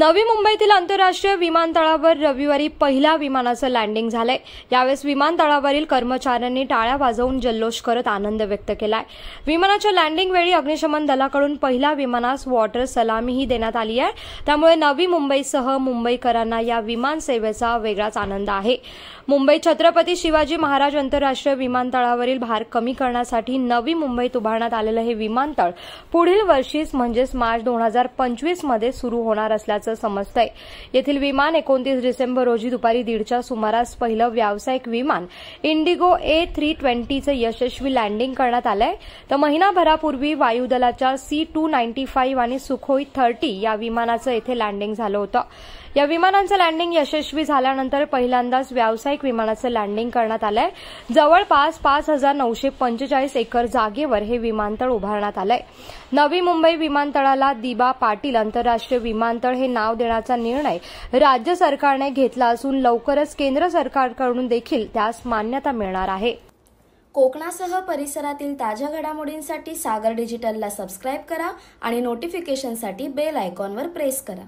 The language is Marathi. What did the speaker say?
नवी मुंबईतील आंतरराष्ट्रीय विमानतळावर रविवारी पहिल्या विमानाचं लँडिंग झालंय। यावेळेस विमानतळावरील कर्मचाऱ्यांनी टाळ्या वाजवून जल्लोष करत आनंद व्यक्त केलाय। विमानाच्या लँडिंग वेळी अग्निशमन दलाकडून पहिल्या विमानास वॉटर सलामीही देण्यात आली आहे। त्यामुळे नवी मुंबईसह मुंबईकरांना या विमान सेवेचा वेगळाच आनंद आहे। मुंबई छत्रपती शिवाजी महाराज आंतरराष्ट्रीय विमानतळावरील भार कमी करण्यासाठी नवी मुंबईत उभारण्यात आलेलं हे विमानतळ पुढील वर्षीच म्हणजेच मार्च 2025 मध्ये सुरू होणार असल्याचं समजतंय। येथील विमान 29 डिसेंबर रोजी दुपारी 1:30च्या सुमारास पहिलं व्यावसायिक विमान इंडिगो A320चं यशस्वी लँडिंग करण्यात आलंय। तर महिनाभरापूर्वी वायुदलाच्या C295 आणि सुखोई 30 या विमानाचं येथे लँडिंग झालं होतं। या विमानांचं लँडिंग यशस्वी झाल्यानंतर पहिल्यांदाच व्यावसायिक विमानाचं लँडिंग करण्यात आलंय। जवळपास 5945 एकर जागेवर हे विमानतळ उभारण्यात आलंय। नवी मुंबई विमानतळाला दिबा पाटील आंतरराष्ट्रीय विमानतळ हे नाव देण्याचा निर्णय राज्य सरकारने घेतला असून लवकरच केंद्र सरकारकडून देखील त्यास मान्यता मिळणार आहे। कोकणासह परिसरातील ताज्या घडामोडींसाठी सागर डिजिटलला सबस्क्राइब करा आणि नोटिफिकेशनसाठी बेल आयकॉनवर प्रेस करा।